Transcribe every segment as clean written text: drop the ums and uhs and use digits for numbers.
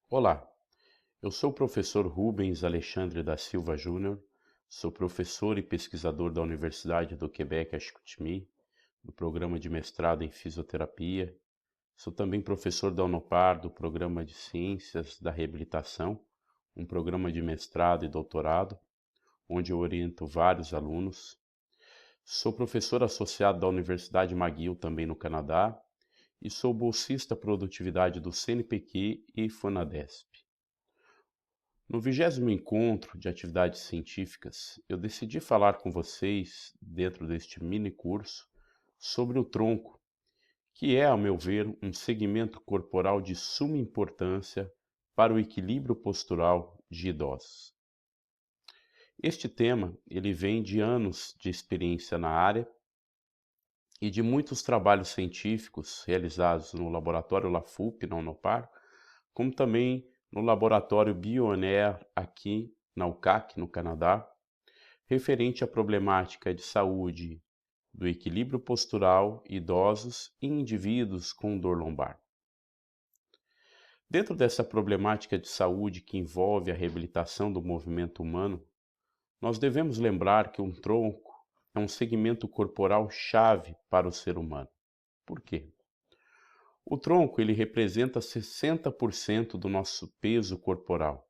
Olá, eu sou o professor Rubens Alexandre da Silva Júnior, sou professor e pesquisador da Universidade do Quebec, Chicoutimi, do programa de mestrado em fisioterapia. Sou também professor da Unopar, do programa de Ciências da Reabilitação, um programa de mestrado e doutorado, onde eu oriento vários alunos. Sou professor associado da Universidade McGill, também no Canadá, e sou bolsista produtividade do CNPq e Fonadesp. No 20º encontro de atividades científicas, eu decidi falar com vocês, dentro deste mini curso, sobre o tronco, que é, ao meu ver, um segmento corporal de suma importância para o equilíbrio postural de idosos. Este tema, ele vem de anos de experiência na área e de muitos trabalhos científicos realizados no laboratório LaFuP, na Unopar, como também no laboratório Bionair aqui na UQAC, no Canadá, referente à problemática de saúde do equilíbrio postural em idosos e indivíduos com dor lombar. Dentro dessa problemática de saúde que envolve a reabilitação do movimento humano, nós devemos lembrar que um tronco é um segmento corporal chave para o ser humano. Por quê? O tronco ele representa 60% do nosso peso corporal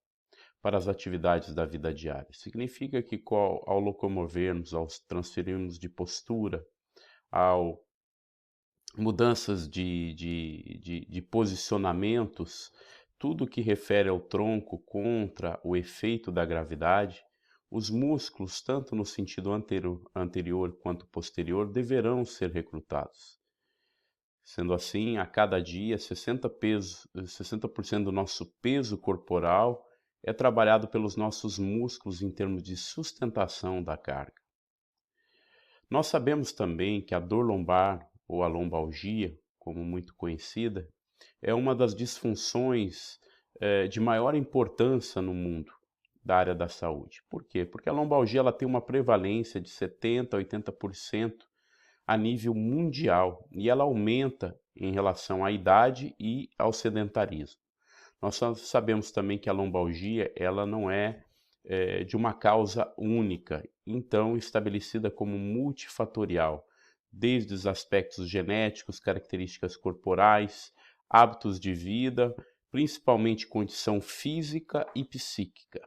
para as atividades da vida diária. Significa que ao locomovermos, ao transferirmos de postura, ao mudanças de posicionamentos, tudo que refere ao tronco contra o efeito da gravidade, os músculos, tanto no sentido anterior quanto posterior, deverão ser recrutados. Sendo assim, a cada dia, 60% do nosso peso corporal é trabalhado pelos nossos músculos em termos de sustentação da carga. Nós sabemos também que a dor lombar, ou a lombalgia, como muito conhecida, é uma das disfunções de maior importância no mundo da área da saúde. Por quê? Porque a lombalgia ela tem uma prevalência de 70% a 80% a nível mundial e ela aumenta em relação à idade e ao sedentarismo. Nós sabemos também que a lombalgia ela não é, de uma causa única, então estabelecida como multifatorial, desde os aspectos genéticos, características corporais, hábitos de vida, principalmente condição física e psíquica.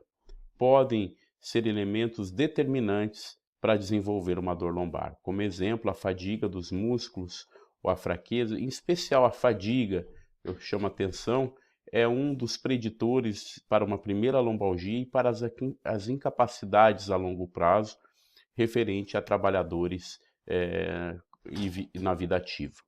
Podem ser elementos determinantes para desenvolver uma dor lombar. Como exemplo, a fadiga dos músculos ou a fraqueza, em especial a fadiga, eu chamo a atenção, é um dos preditores para uma primeira lombalgia e para as incapacidades a longo prazo referente a trabalhadores na vida ativa.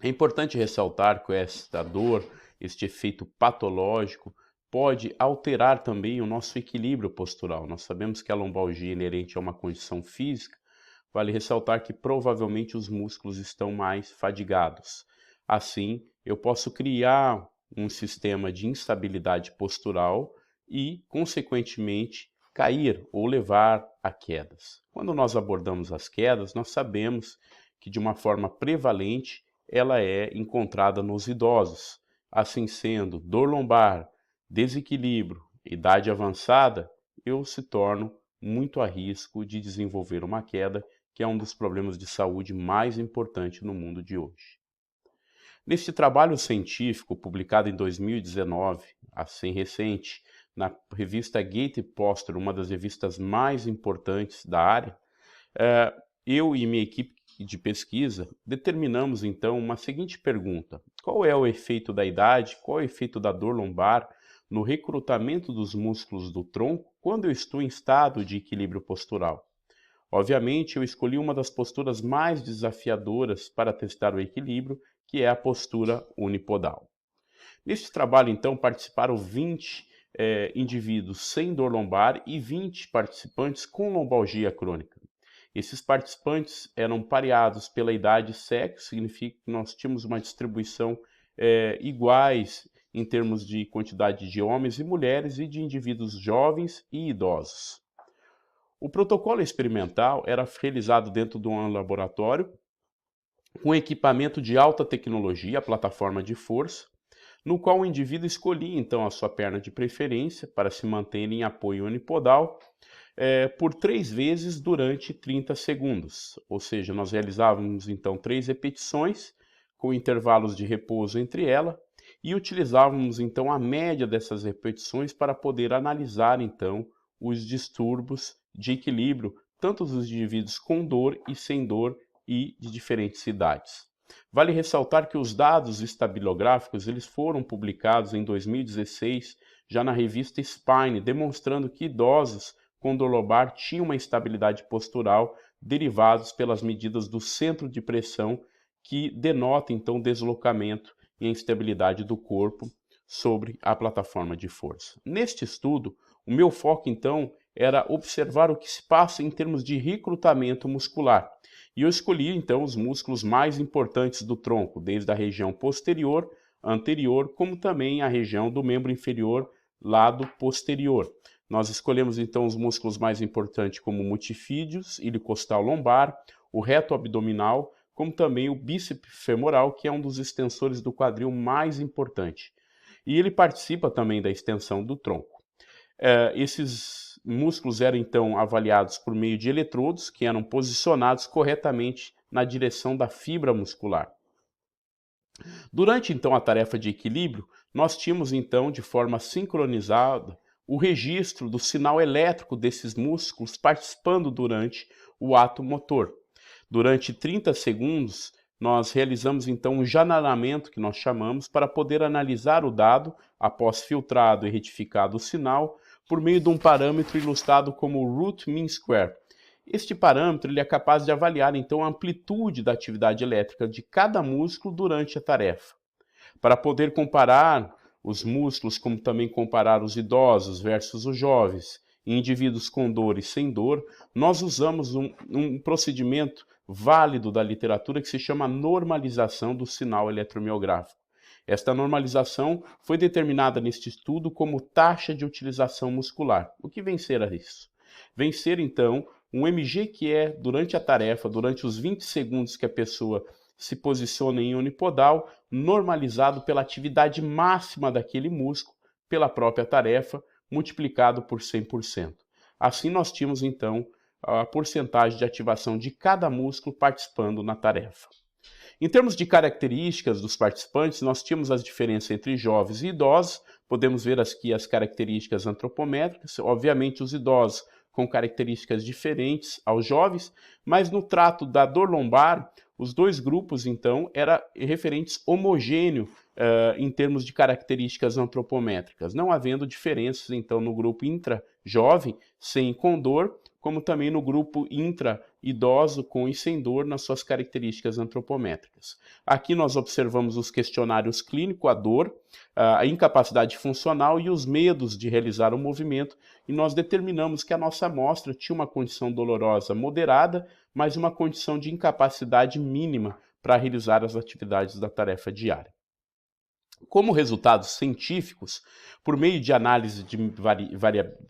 É importante ressaltar que esta dor, este efeito patológico, pode alterar também o nosso equilíbrio postural. Nós sabemos que a lombalgia inerente a uma condição física, vale ressaltar que provavelmente os músculos estão mais fadigados. Assim, eu posso criar um sistema de instabilidade postural e, consequentemente, cair ou levar a quedas. Quando nós abordamos as quedas, nós sabemos que de uma forma prevalente ela é encontrada nos idosos. Assim sendo, dor lombar, desequilíbrio, idade avançada, eu se torno muito a risco de desenvolver uma queda, que é um dos problemas de saúde mais importantes no mundo de hoje. Neste trabalho científico, publicado em 2019, assim recente, na revista Gait Posture, uma das revistas mais importantes da área, eu e minha equipe de pesquisa determinamos então uma seguinte pergunta: qual é o efeito da idade, qual é o efeito da dor lombar no recrutamento dos músculos do tronco quando eu estou em estado de equilíbrio postural? Obviamente, eu escolhi uma das posturas mais desafiadoras para testar o equilíbrio, que é a postura unipodal. Neste trabalho, então, participaram 20 indivíduos sem dor lombar e 20 participantes com lombalgia crônica. Esses participantes eram pareados pela idade e sexo, significa que nós tínhamos uma distribuição iguais em termos de quantidade de homens e mulheres e de indivíduos jovens e idosos. O protocolo experimental era realizado dentro de um laboratório com equipamento de alta tecnologia, a plataforma de força, no qual o indivíduo escolhia então a sua perna de preferência para se manter em apoio unipodal por 3 vezes durante 30 segundos. Ou seja, nós realizávamos então 3 repetições com intervalos de repouso entre elas e utilizávamos então a média dessas repetições para poder analisar então os distúrbios de equilíbrio, tanto dos indivíduos com dor e sem dor e de diferentes idades. Vale ressaltar que os dados estabilográficos eles foram publicados em 2016 já na revista Spine, demonstrando que idosos com dor lombar tinham uma estabilidade postural derivados pelas medidas do centro de pressão que denota então o deslocamento e a instabilidade do corpo sobre a plataforma de força. Neste estudo, o meu foco então era observar o que se passa em termos de recrutamento muscular. E eu escolhi então os músculos mais importantes do tronco, desde a região posterior, anterior, como também a região do membro inferior, lado posterior. Nós escolhemos então os músculos mais importantes como o multifídios, ilicostal lombar, o reto abdominal, como também o bíceps femoral, que é um dos extensores do quadril mais importante. E ele participa também da extensão do tronco. Esses músculos eram então avaliados por meio de eletrodos que eram posicionados corretamente na direção da fibra muscular. Durante então a tarefa de equilíbrio, nós tínhamos então de forma sincronizada o registro do sinal elétrico desses músculos participando durante o ato motor. Durante 30 segundos, nós realizamos então um janelamento que nós chamamos para poder analisar o dado após filtrado e retificado o sinal por meio de um parâmetro ilustrado como root mean square. Este parâmetro ele é capaz de avaliar então a amplitude da atividade elétrica de cada músculo durante a tarefa. Para poder comparar os músculos, como também comparar os idosos versus os jovens, indivíduos com dor e sem dor, nós usamos um procedimento válido da literatura que se chama normalização do sinal eletromiográfico. Esta normalização foi determinada neste estudo como taxa de utilização muscular. O que vem ser isso? Vem ser, então, um MG que é, durante a tarefa, durante os 20 segundos que a pessoa se posiciona em unipodal, normalizado pela atividade máxima daquele músculo, pela própria tarefa, multiplicado por 100%. Assim nós tínhamos, então, a porcentagem de ativação de cada músculo participando na tarefa. Em termos de características dos participantes, nós tínhamos as diferenças entre jovens e idosos, podemos ver aqui as características antropométricas, obviamente os idosos com características diferentes aos jovens, mas no trato da dor lombar, os dois grupos, então, eram referentes homogêneos em termos de características antropométricas, não havendo diferenças, então, no grupo intra-jovem, sem com dor, como também no grupo intra-idoso, com e sem dor, nas suas características antropométricas. Aqui nós observamos os questionários clínicos, a dor, a incapacidade funcional e os medos de realizar o movimento, e nós determinamos que a nossa amostra tinha uma condição dolorosa moderada, mas uma condição de incapacidade mínima para realizar as atividades da tarefa diária. Como resultados científicos, por meio de análise de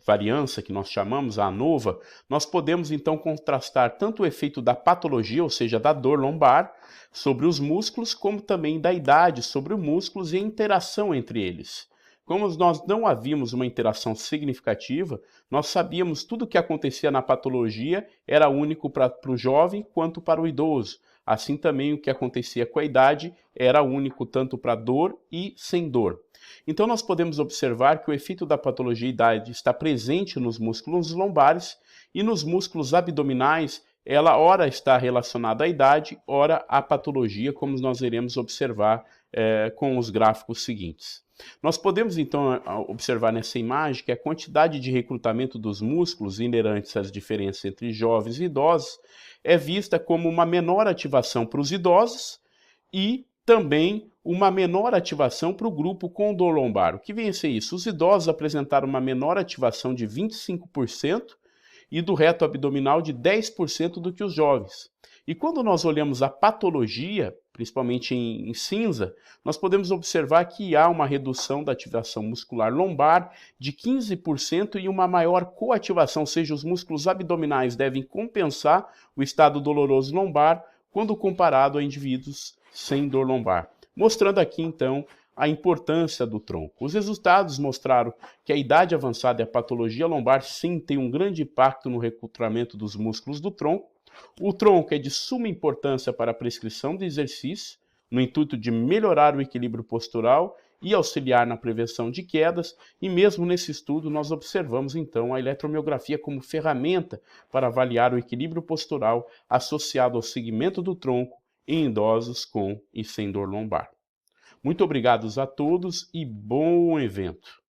variância, que nós chamamos a ANOVA, nós podemos então contrastar tanto o efeito da patologia, ou seja, da dor lombar, sobre os músculos, como também da idade sobre os músculos e a interação entre eles. Como nós não havíamos uma interação significativa, nós sabíamos tudo o que acontecia na patologia era único para o jovem quanto para o idoso. Assim também o que acontecia com a idade era único tanto para dor e sem dor. Então nós podemos observar que o efeito da patologia e idade está presente nos músculos lombares e nos músculos abdominais, ela ora está relacionada à idade, ora à patologia, como nós iremos observar com os gráficos seguintes. Nós podemos então observar nessa imagem que a quantidade de recrutamento dos músculos inerentes às diferenças entre jovens e idosos é vista como uma menor ativação para os idosos e também uma menor ativação para o grupo com dor lombar. O que vem a ser isso? Os idosos apresentaram uma menor ativação de 25% e do reto abdominal de 10% do que os jovens. E quando nós olhamos a patologia, principalmente em cinza, nós podemos observar que há uma redução da ativação muscular lombar de 15% e uma maior coativação, ou seja, os músculos abdominais devem compensar o estado doloroso lombar quando comparado a indivíduos sem dor lombar. Mostrando aqui, então, a importância do tronco. Os resultados mostraram que a idade avançada e a patologia lombar sim tem um grande impacto no recrutamento dos músculos do tronco. O tronco é de suma importância para a prescrição de exercício, no intuito de melhorar o equilíbrio postural e auxiliar na prevenção de quedas, e mesmo nesse estudo nós observamos então a eletromiografia como ferramenta para avaliar o equilíbrio postural associado ao segmento do tronco em idosos com e sem dor lombar. Muito obrigado a todos e bom evento!